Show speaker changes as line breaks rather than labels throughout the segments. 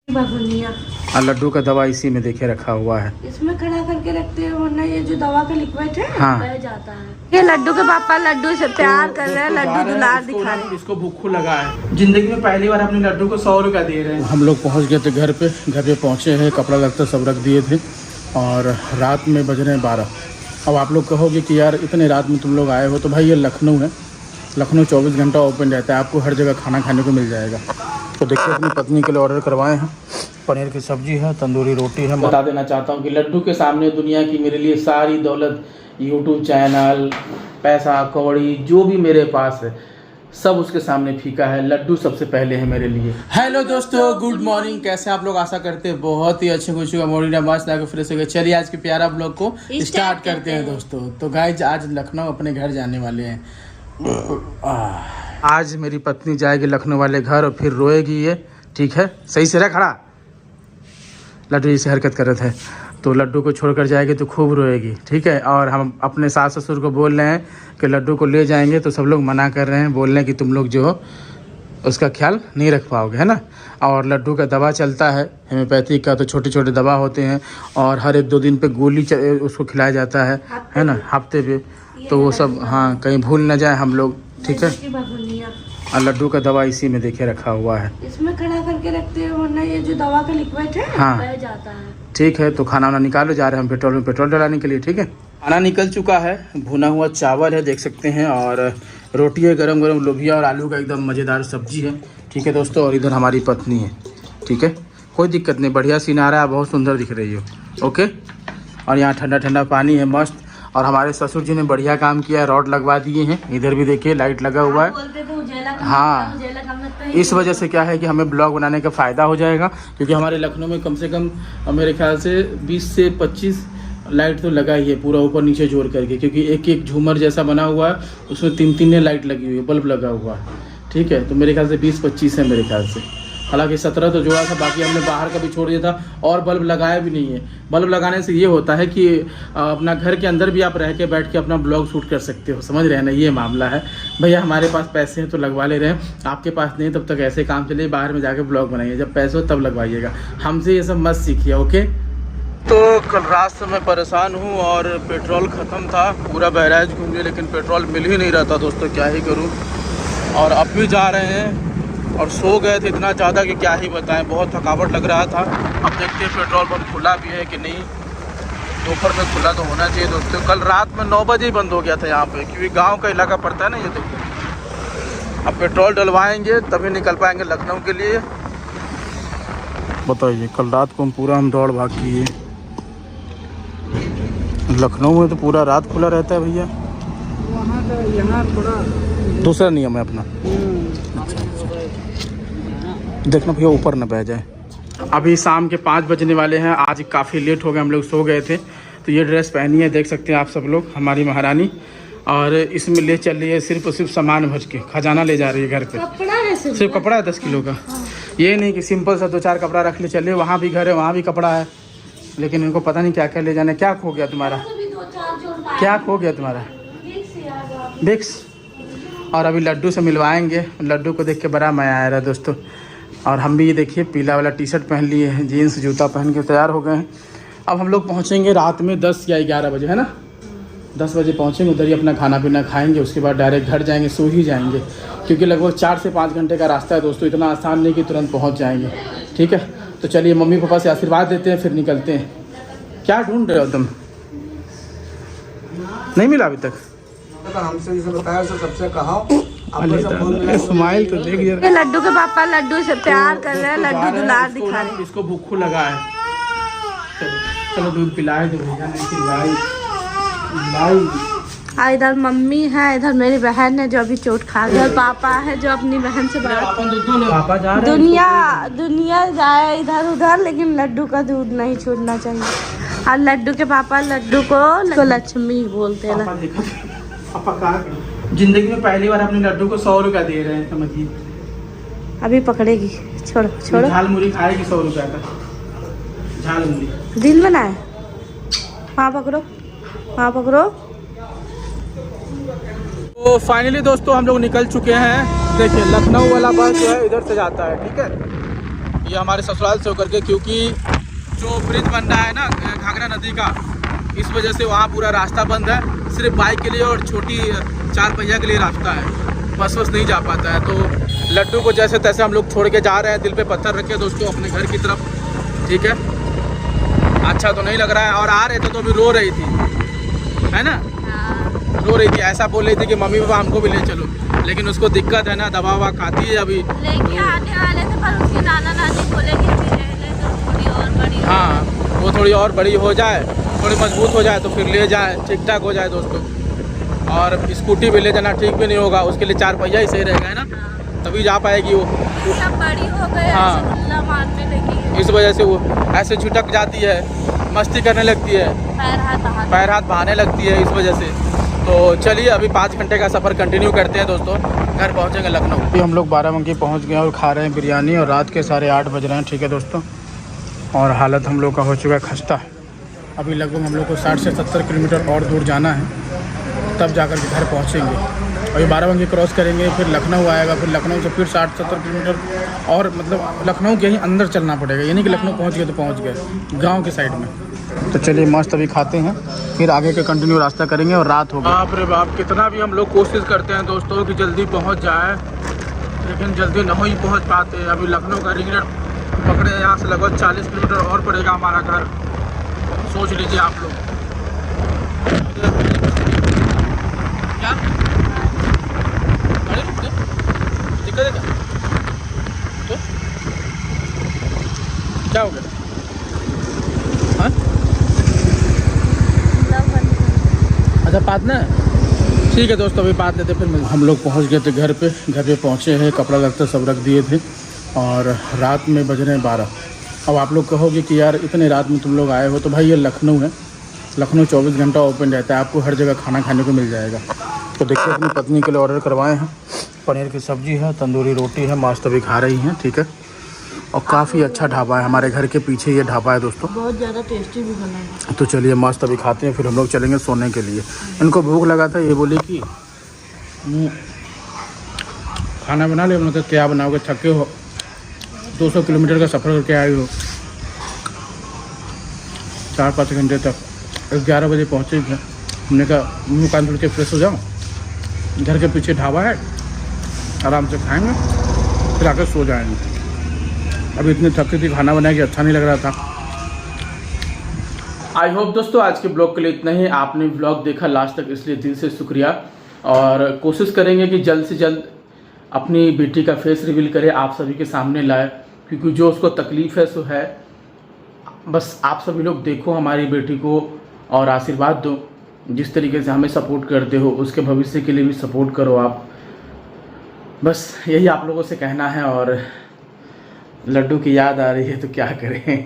और लड्डू का दवा इसी में देखे रखा हुआ है,
इसमें खड़ा करके रखते हैं वरना ये जो दवा का लिक्विड है
हाँ
बह जाता है। ये लड्डू के पापा लड्डू से प्यार कर रहे हैं, लड्डू दुलार दिखा रहे हैं।
इसको भूखू लगा है, जिंदगी में पहली बार अपने लड्डू को 100 रुपया दे रहे हैं। हम लोग पहुंच गए थे घर पे पहुंचे हैं, कपड़ा लगता सब रख दिए थे और रात में बज रहे हैं 12। अब आप लोग कहोगे कि यार इतने रात में तुम लोग आए हो, तो भाई ये लखनऊ है, लखनऊ 24 घंटा ओपन रहता है, आपको हर जगह खाना खाने को मिल जाएगा। तो देखिए अपनी पत्नी के लिए ऑर्डर करवाए हैं, पनीर की सब्जी है, तंदूरी रोटी है। बता देना चाहता हूँ कि लड्डू के सामने दुनिया की मेरे लिए सारी दौलत, यूट्यूब चैनल, पैसा कौड़ी जो भी मेरे पास है सब उसके सामने फीका है। लड्डू सबसे पहले है मेरे लिए। हेलो दोस्तों, गुड मॉर्निंग। कैसे आप लोग? आशा करते हैं बहुत ही अच्छे खुशी का मॉर्निंग मस्त आकर फ्रेश हो गए। चलिए आज के प्यारा ब्लॉग को स्टार्ट करते हैं दोस्तों। तो गाइस आज लखनऊ अपने घर जाने वाले हैं। आज मेरी पत्नी जाएगी लखनऊ वाले घर और फिर रोएगी ये, ठीक है? सही से रह खड़ा। लड्डू इसे हरकत कर रहे थे तो लड्डू को छोड़कर जाएगी तो खूब रोएगी, ठीक है? और हम अपने सास ससुर को बोल रहे हैं कि लड्डू को ले जाएंगे, तो सब लोग मना कर रहे हैं, बोल रहे हैं कि तुम लोग जो हो उसका ख्याल नहीं रख पाओगे, है ना? और लड्डू का दवा चलता है होम्योपैथिक का, तो छोटे छोटे दवा होते हैं और हर 1-2 दिन पे गोली उसको खिलाया जाता है ना, हफ्ते पे। तो वो सब हाँ कहीं भूल ना जाए हम लोग, ठीक है? और लड्डू का दवा इसी में देखे रखा हुआ है,
इसमें खड़ा करके रखते हैं वरना ये जो दवा का लिक्विड है
हाँ
बह जाता है।
ठीक है, तो खाना वाना निकालो, जा रहे हैं हम पेट्रोल डलाने के लिए, ठीक है? खाना निकल चुका है, भुना हुआ चावल है देख सकते हैं, और रोटी है गरम गरम, लोबिया और आलू का एकदम मज़ेदार सब्जी है, ठीक है दोस्तों? और इधर हमारी पत्नी है, ठीक है? कोई दिक्कत नहीं, बढ़िया सीन आ रहा है, बहुत सुंदर दिख रही हो, ओके? और यहाँ ठंडा ठंडा पानी है मस्त। और हमारे ससुर जी ने बढ़िया काम किया है, रॉड लगवा दिए हैं, इधर भी देखिए लाइट लगा हुआ है। हाँ, इस वजह से क्या है कि हमें ब्लॉग बनाने का फ़ायदा हो जाएगा, क्योंकि हमारे लखनऊ में कम से कम मेरे ख्याल से 20 से 25 लाइट तो लगा ही है, पूरा ऊपर नीचे जोड़ करके, क्योंकि एक एक झूमर जैसा बना हुआ है, उसमें 3-3 लाइट लगी हुई है, बल्ब लगा हुआ है, ठीक है? तो मेरे ख्याल से 20-25 है मेरे ख्याल से, हालांकि 17 तो जोड़ा था, बाकी हमने बाहर का भी छोड़ दिया था और बल्ब लगाया भी नहीं है। बल्ब लगाने से ये होता है कि अपना घर के अंदर भी आप रह के बैठ के अपना ब्लॉग शूट कर सकते हो, समझ रहे हैं ना? ये मामला है भैया, हमारे पास पैसे हैं तो लगवा ले रहे हैं, आपके पास नहीं तब तक ऐसे काम चलिए, बाहर में जाके ब्लॉग बनाइए, जब पैसे हो तब लगवाइएगा, हमसे ये सब मत सीखिए, ओके? तो कल रात से मैं परेशान हूँ और पेट्रोल ख़त्म था, पूरा बहराइच घूम लिया लेकिन पेट्रोल मिल ही नहीं रहा था दोस्तों, क्या ही करूँ? और अब भी जा रहे हैं और सो गए थे इतना ज़्यादा कि क्या ही बताएं, बहुत थकावट लग रहा था। अब देखते हैं पेट्रोल पंप खुला भी है कि नहीं, दोपहर में खुला तो होना चाहिए दोस्तों। कल रात में 9 बजे ही बंद हो गया था यहाँ पे, क्योंकि गांव का इलाका पड़ता है ना ये। देखो अब पेट्रोल डलवाएंगे तभी निकल पाएंगे लखनऊ के लिए। बताइए, कल रात को हम दौड़ भाग किए, लखनऊ में तो पूरा रात खुला रहता है भैया,
वहाँ का यहाँ थोड़ा
दूसरा नियम है अपना। देखना भैया ऊपर न बह जाए। अभी शाम के 5 बजने वाले हैं, आज काफ़ी लेट हो गए, हम लोग सो गए थे। तो ये ड्रेस पहनी है, देख सकते हैं आप सब लोग, हमारी महारानी, और इसमें ले चल रही है सिर्फ और सिर्फ सामान भर के, खजाना ले जा रही है घर पे।
कपड़ा है
सिर्फ कपड़ा है 10 किलो का, ये नहीं कि सिंपल सा 2-4 कपड़ा रख ले चले, वहाँ भी घर है वहाँ भी कपड़ा है, लेकिन इनको पता नहीं क्या क्या ले जाना। क्या खो गया तुम्हारा? क्या खो गया तुम्हारा? विक्स। और अभी लड्डू से मिलवाएंगे, लड्डू को देख के बड़ा मज़ा आ रहा है दोस्तों। और हम भी ये देखिए पीला वाला टी-शर्ट पहन लिए हैं, जीन्स जूता पहन के तैयार हो गए हैं। अब हम लोग पहुँचेंगे रात में 10 या 11 बजे, है ना? 10 बजे पहुँचेंगे, उधर ही अपना खाना पीना खाएंगे, उसके बाद डायरेक्ट घर जाएंगे, सो ही जाएंगे, क्योंकि लगभग 4 से 5 घंटे का रास्ता है दोस्तों, इतना आसान नहीं कि तुरंत पहुँच जाएंगे, ठीक है? तो चलिए मम्मी पापा से आशीर्वाद देते हैं, फिर निकलते हैं। क्या ढूंढ रहे हो तुम? नहीं मिला अभी तक?
हमसे जिसे बताया सबसे कहा
स्माइल तो देख
ये लड्डू के पापा लड्डू से प्यार कर रहे हैं, लड्डू दुलार दिखा रहे हैं।
इसको भूखू लगा है, चलो दूध पिलाए तो भैया नहीं पिलाई।
इधर मम्मी है, इधर मेरी बहन है जो अभी चोट खा गई, पापा है जो अपनी बहन से बात। दुनिया जाए इधर उधर, लेकिन लड्डू का दूध नहीं छूटना चाहिए। और लड्डू के पापा लड्डू को लक्ष्मी बोलते हैं।
जिंदगी में पहली बार अपने लड्डू को 100 रुपया दे रहे हैं, समझिए।
अभी पकड़ेगी, छोड़ो छोड़ो।
झाल मुड़ी खाएगी 100 रुपया का, झाल मुड़ी।
दिल बनाए, हाँ पकड़ो, हाँ पकड़ो।
तो फाइनली दोस्तों हम लोग निकल चुके हैं। देखिए लखनऊ वाला बस जो है इधर से जाता है, ठीक है? ये हमारे ससुराल से होकर के, क्योंकि जो ब्रिज बन रहा है ना घाघरा नदी का, इस वजह से वहाँ पूरा रास्ता बंद है। सिर्फ बाइक के लिए और छोटी 4 पहिया के लिए रास्ता है, बस नहीं जा पाता है। तो लड्डू को जैसे तैसे हम लोग छोड़ के जा रहे हैं, दिल पे पत्थर रखे दोस्तों अपने घर की तरफ, ठीक है। अच्छा तो नहीं लग रहा है। और आ रहे थे तो अभी रो रही थी, है ना, रो रही थी, ऐसा बोल रही थी कि मम्मी पापा हमको भी ले चलो, लेकिन उसको दिक्कत है ना, दवा ववा खाती है अभी।
लेके आने वाले थे पर उसके नाना नानी बोले कि अभी रहने दो, थोड़ी और बड़ी,
हाँ वो थोड़ी और बड़ी हो जाए, थोड़ी मजबूत हो जाए तो फिर ले जाए, ठीक ठाक हो जाए दोस्तों। और स्कूटी भी ले जाना ठीक भी नहीं होगा, उसके लिए 4 पहिया ही सही रहेगा, है ना, तभी जा पाएगी वो।
सब बड़ी हो गई,
हाँ
मारने लगी,
इस वजह से वो ऐसे झुटक जाती है, मस्ती करने लगती है, पैर हाथ बहाने लगती है इस वजह से। तो चलिए अभी 5 घंटे का सफ़र कंटिन्यू करते हैं दोस्तों, घर पहुंचेंगे लखनऊ। अभी हम लोग बाराबंकी पहुंच गए और खा रहे हैं बिरयानी, और रात के 8:30 बज रहे हैं, ठीक है दोस्तों। और हालत हम लोग का हो चुका है खस्ता। अभी लगभग हम लोग को 60 से 70 किलोमीटर और दूर जाना है, तब जाकर के घर पहुँचेंगे। अभी बाराबंकी क्रॉस करेंगे, फिर लखनऊ आएगा, फिर लखनऊ से फिर 60-70 किलोमीटर और मतलब लखनऊ के ही अंदर चलना पड़ेगा, यानी कि लखनऊ पहुँच गए तो पहुँच गए गाँव के साइड में। तो चलिए मस्त अभी खाते हैं, फिर आगे के कंटिन्यू रास्ता करेंगे। और रात हो गई, बाप रे बाप, कितना भी हम लोग कोशिश करते हैं दोस्तों कि जल्दी पहुंच जाए, लेकिन जल्दी नहीं पहुंच पाते। अभी लखनऊ का रिंग रोड पकड़े, यहाँ से लगभग 40 किलोमीटर और पड़ेगा हमारा घर, सोच लीजिए आप लोग। क्या गाड़ी रुक गई, दिक्कत है तो क्या हो गया? हाँ अच्छा पातना है, ठीक है दोस्तों, अभी पात लेते फिर हम लोग पहुंच गए थे घर पे पहुंचे हैं, कपड़ा लगता सब रख दिए थे, और रात में बज रहे हैं 12। अब आप लोग कहोगे कि यार इतने रात में तुम लोग आए हो, तो भाई ये लखनऊ है, लखनऊ 24 घंटा ओपन रहता है, आपको हर जगह खाना खाने को मिल जाएगा। तो देखिए अपनी पत्नी के लिए ऑर्डर करवाए हैं, पनीर की सब्ज़ी है, तंदूरी रोटी है, मस्त अभी खा रही हैं, ठीक है। और काफ़ी अच्छा ढाबा है, हमारे घर के पीछे ये ढाबा है दोस्तों,
बहुत ज़्यादा टेस्टी भी बना है।
तो चलिए मस्त अभी खाते हैं, फिर हम लोग चलेंगे सोने के लिए। इनको भूख लगा था, ये बोली कि खाना बना ले। मतलब क्या बनाओगे, थके हो, 200 किलोमीटर का सफ़र करके आए हो, 4-5 घंटे तक, 11 बजे पहुँचे थे। हमने कहा मुँह कान धुल के फ्रेश हो जाओ, घर के पीछे ढाबा है, आराम से खाएंगे, फिर आकर सो जाएंगे। अभी इतनी थकी थी, खाना बनाया कि अच्छा नहीं लग रहा था। आई होप दोस्तों आज के ब्लॉग के लिए इतना ही। आपने ब्लॉग देखा लास्ट तक, इसलिए दिल से शुक्रिया। और कोशिश करेंगे कि जल्द से जल्द अपनी बेटी का फेस रिवील करें, आप सभी के सामने लाए, क्योंकि जो उसको तकलीफ़ है सो है। बस आप सभी लोग देखो हमारी बेटी को और आशीर्वाद दो, जिस तरीके से हमें सपोर्ट करते हो उसके भविष्य के लिए भी सपोर्ट करो आप। बस यही आप लोगों से कहना है। और लड्डू की याद आ रही है तो क्या करें,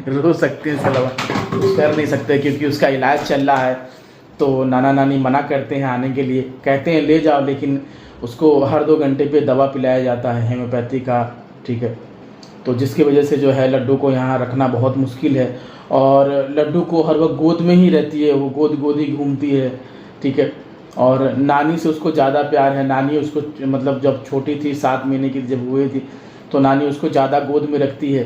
रो सकते हैं, इसके अलावा कुछ कर नहीं सकते, क्योंकि उसका इलाज चल रहा है। तो नाना नानी मना करते हैं आने के लिए, कहते हैं ले जाओ, लेकिन उसको हर 2 घंटे पे दवा पिलाया जाता है हेम्योपैथी का, ठीक है। तो जिसकी वजह से जो है लड्डू को यहाँ रखना बहुत मुश्किल है, और लड्डू को हर वक्त गोद में ही रहती है, वो गोद ही घूमती है, ठीक है। और नानी से उसको ज़्यादा प्यार है। नानी उसको मतलब जब छोटी थी, 7 महीने की जब हुई थी, तो नानी उसको ज़्यादा गोद में रखती है,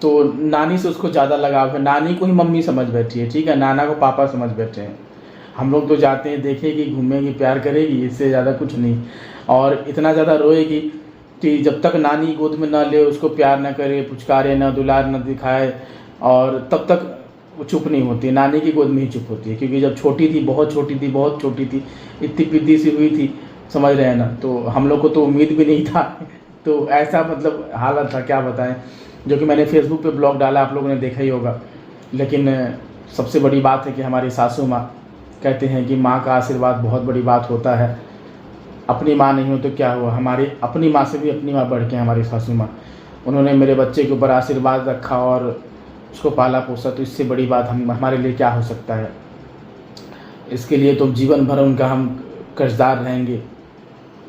तो नानी से उसको ज़्यादा लगाव है। नानी को ही मम्मी समझ बैठी है, ठीक है, नाना को पापा समझ बैठे हैं। हम लोग तो जाते हैं, देखेगी, घूमेगी, प्यार करेगी, इससे ज़्यादा कुछ नहीं। और इतना ज़्यादा रोएगी कि जब तक नानी गोद में ना ले, उसको प्यार ना करे, पुचकारे ना, दुलार ना दिखाए, और तब तक वो चुप नहीं होती। नानी की गोद में ही चुप होती है, क्योंकि जब छोटी थी, बहुत छोटी थी, इतनी पिद्दी सी हुई थी, समझ रहे हैं ना। तो हम लोग को तो उम्मीद भी नहीं था, तो ऐसा मतलब हालत था, क्या बताएं। जो कि मैंने फेसबुक पे ब्लॉग डाला, आप लोगों ने देखा ही होगा। लेकिन सबसे बड़ी बात है कि हमारी सासू माँ, कहते हैं कि माँ का आशीर्वाद बहुत बड़ी बात होता है। अपनी माँ नहीं हो तो क्या हुआ, हमारी अपनी माँ से भी अपनी माँ बढ़ के हमारी सासू माँ, उन्होंने मेरे बच्चे के ऊपर आशीर्वाद रखा और उसको पाला पोसा, तो इससे बड़ी बात हमारे लिए क्या हो सकता है। इसके लिए तो जीवन भर उनका हम कर्जदार रहेंगे,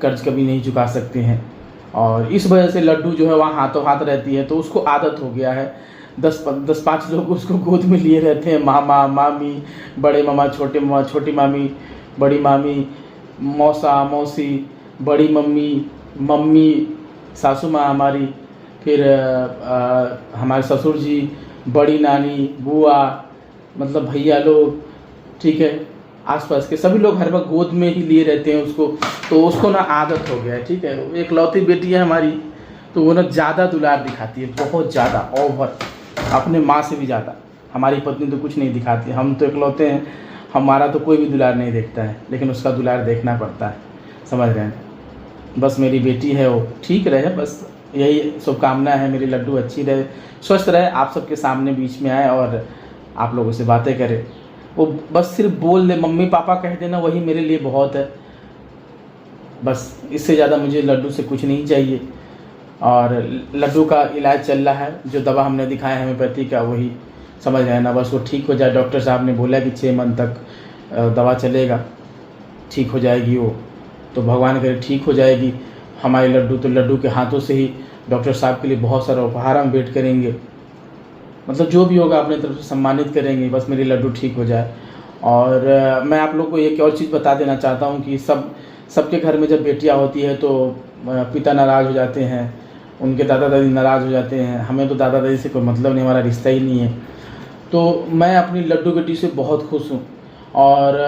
कर्ज कभी नहीं चुका सकते हैं। और इस वजह से लड्डू जो है वहाँ हाथों हाथ रहती है, तो उसको आदत हो गया है। 10-5 लोग उसको गोद में लिए रहते हैं, मामा, मामी, बड़े मामा, छोटे मामा, छोटी मामी, बड़ी मामी, मौसा, मौसी, बड़ी मम्मी, मम्मी, सासू माँ हमारी, फिर हमारे ससुर जी, बड़ी नानी, बुआ, मतलब भैया लोग, ठीक है, आसपास के सभी लोग हर वक्त गोद में ही लिए रहते हैं उसको, तो उसको ना आदत हो गया है, ठीक है। एक लौती बेटी है हमारी, तो वो ना ज़्यादा दुलार दिखाती है, बहुत ज़्यादा, ओवर, अपने माँ से भी ज़्यादा। हमारी पत्नी तो कुछ नहीं दिखाती, हम तो इकलौते हैं, हमारा तो कोई भी दुलार नहीं देखता है, लेकिन उसका दुलार देखना पड़ता है, समझ रहे हैं। बस मेरी बेटी है वो ठीक रहे, बस यही शुभकामना है, मेरी लड्डू अच्छी रहे, स्वस्थ रहे, आप सबके सामने बीच में आए और आप लोगों से बातें करें। वो बस सिर्फ बोल दे, मम्मी पापा कह देना, वही मेरे लिए बहुत है। बस इससे ज़्यादा मुझे लड्डू से कुछ नहीं चाहिए। और लड्डू का इलाज चल रहा है, जो दवा हमने दिखाया है होम्योपैथी का, वही समझ रहे हैं ना, बस वो ठीक हो जाए। डॉक्टर साहब ने बोला कि 6 मंथ तक दवा चलेगा, ठीक हो जाएगी वो, तो भगवान करे ठीक हो जाएगी हमारी लड्डू। तो लड्डू के हाथों से ही डॉक्टर साहब के लिए बहुत सारा उपहार हम वेट करेंगे, मतलब जो भी होगा अपने तरफ से सम्मानित करेंगे, बस मेरी लड्डू ठीक हो जाए। और मैं आप लोग को एक और चीज़ बता देना चाहता हूँ कि सबके घर में जब बेटियाँ होती है तो पिता नाराज़ हो जाते हैं, उनके दादा दादी नाराज़ हो जाते हैं। हमें तो दादा दादी से कोई मतलब नहीं, हमारा रिश्ता ही नहीं है। तो मैं अपनी लड्डू बेटी से बहुत खुश हूँ। और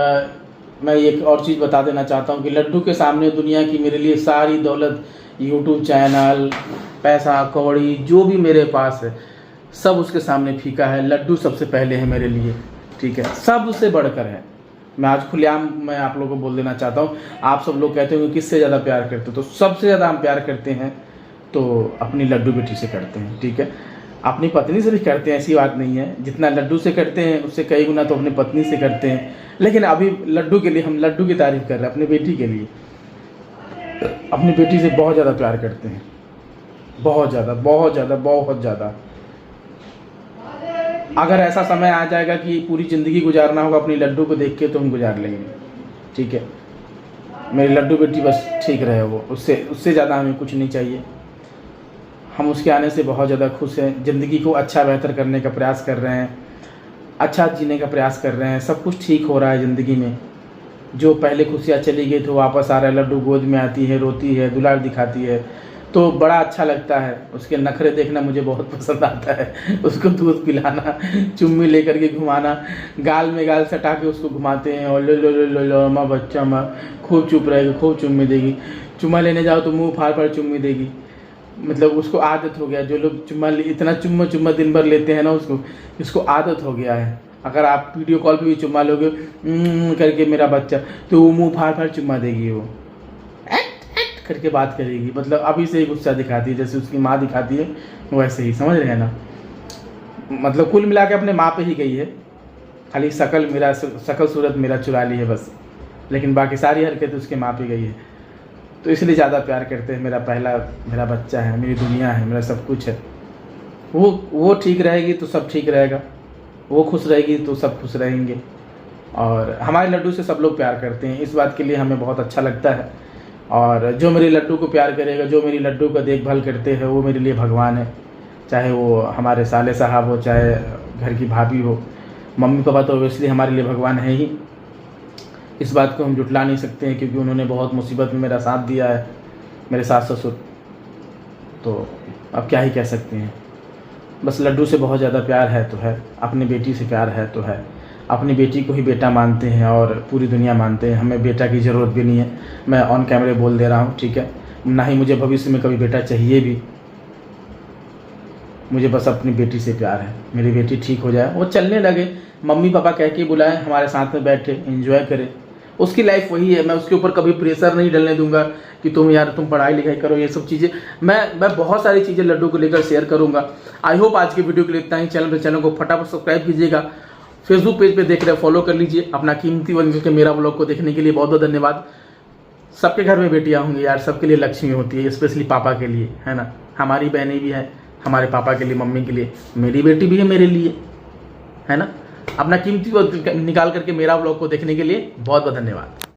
मैं एक और चीज़ बता देना चाहता हूँ कि लड्डू के सामने दुनिया की मेरे लिए सारी दौलत, यूट्यूब चैनल, पैसा कौड़ी, जो भी मेरे पास है, सब उसके सामने फीका है। लड्डू सबसे पहले है मेरे लिए, ठीक है, सबसे बढ़कर है। मैं आज खुलेआम मैं आप लोगों को बोल देना चाहता हूँ। आप सब लोग कहते हो कि किससे ज़्यादा प्यार करते हो, तो सबसे ज़्यादा हम प्यार करते हैं तो अपनी लड्डू बेटी से करते हैं, ठीक है। अपनी पत्नी से भी करते हैं, ऐसी बात नहीं है। जितना लड्डू से करते हैं उससे कई गुना तो अपनी पत्नी से करते हैं, लेकिन अभी लड्डू के लिए हम लड्डू की तारीफ़ कर रहे हैं, अपनी बेटी के लिए। अपनी बेटी से बहुत ज़्यादा प्यार करते हैं, बहुत ज़्यादा, बहुत ज़्यादा, बहुत ज़्यादा। अगर ऐसा समय आ जाएगा कि पूरी ज़िंदगी गुजारना होगा अपनी लड्डू को देख के, तो हम गुजार लेंगे, ठीक है। मेरी लड्डू बेटी बस ठीक रहे, वो उससे ज़्यादा हमें कुछ नहीं चाहिए। हम उसके आने से बहुत ज़्यादा खुश हैं, ज़िंदगी को अच्छा बेहतर करने का प्रयास कर रहे हैं, अच्छा जीने का प्रयास कर रहे हैं, सब कुछ ठीक हो रहा है ज़िंदगी में। जो पहले खुशियाँ चली गई तो वापस आ रहा है, लड्डू गोद में आती है, रोती है, दुलार दिखाती है, तो बड़ा अच्छा लगता है। उसके नखरे देखना मुझे बहुत पसंद आता है। उसको दूध पिलाना, चुम्मी लेकर के घुमाना, गाल में गाल सटा के उसको घुमाते हैं, और लो माँ बच्चा माँ, खूब चुप रहेगी, खूब चुम्मी देगी। चुम्मा लेने जाओ तो मुंह फाड़ फाड़ चुम्मी देगी, मतलब उसको आदत हो गया। जो लोग इतना चुम्मा दिन भर लेते हैं ना, इसको आदत हो गया है। अगर आप वीडियो कॉल पे भी चुम्मा लोगे करके मेरा बच्चा, तो वो मुँह फाड़ फाड़ चुम्मा देगी, वो करके बात करेगी, मतलब अभी से ही गुस्सा दिखाती है, जैसे उसकी माँ दिखाती है वैसे ही, समझ रहे हैं ना। मतलब कुल मिला के अपने माँ पे ही गई है, खाली शकल सूरत मेरा चुरा ली है बस, लेकिन बाकी सारी हरकत उसके माँ पे गई है। तो इसलिए ज़्यादा प्यार करते हैं। मेरा बच्चा है, मेरी दुनिया है, मेरा सब कुछ है। वो ठीक रहेगी तो सब ठीक रहेगा, वो खुश रहेगी तो सब खुश रहेंगे। और हमारे लड्डू से सब लोग प्यार करते हैं, इस बात के लिए हमें बहुत अच्छा लगता है। और जो मेरे लड्डू को प्यार करेगा, जो मेरी लड्डू का देखभाल करते हैं, वो मेरे लिए भगवान है। चाहे वो हमारे साले साहब हो, चाहे घर की भाभी हो, मम्मी पापा तो ऑब्वियसली हमारे लिए भगवान है ही। इस बात को हम जुटला नहीं सकते हैं, क्योंकि उन्होंने बहुत मुसीबत में मेरा साथ दिया है, मेरे सास ससुर। तो अब क्या ही कह सकते हैं। बस लड्डू से बहुत ज़्यादा प्यार है तो है, अपनी बेटी से प्यार है तो है। अपनी बेटी को ही बेटा मानते हैं और पूरी दुनिया मानते हैं। हमें बेटा की ज़रूरत भी नहीं है, मैं ऑन कैमरे बोल दे रहा हूँ, ठीक है। ना ही मुझे भविष्य में कभी बेटा चाहिए भी। मुझे बस अपनी बेटी से प्यार है। मेरी बेटी ठीक हो जाए, वो चलने लगे, मम्मी पापा कह के बुलाएं, हमारे साथ में बैठे, एंजॉय करे। उसकी लाइफ वही है, मैं उसके ऊपर कभी प्रेशर नहीं डालने दूंगा कि तुम पढ़ाई लिखाई करो, ये सब चीज़ें। मैं बहुत सारी चीज़ें लड्डू को लेकर शेयर करूंगा। आई होप आज की वीडियो के लिए इतना ही। चैनल को फटाफट सब्सक्राइब कीजिएगा। फेसबुक पेज पे देख रहे हैं, फॉलो कर लीजिए। अपना कीमती वक्त के मेरा व्लॉग को देखने के लिए बहुत बहुत धन्यवाद। सबके घर में बेटियां होंगी यार, सबके लिए लक्ष्मी होती है, स्पेशली पापा के लिए, है ना। हमारी बहनें भी हैं, हमारे पापा के लिए, मम्मी के लिए, मेरी बेटी भी है मेरे लिए, है ना। अपना कीमती वक्त निकाल करके मेरा व्लॉग को देखने के लिए बहुत बहुत धन्यवाद।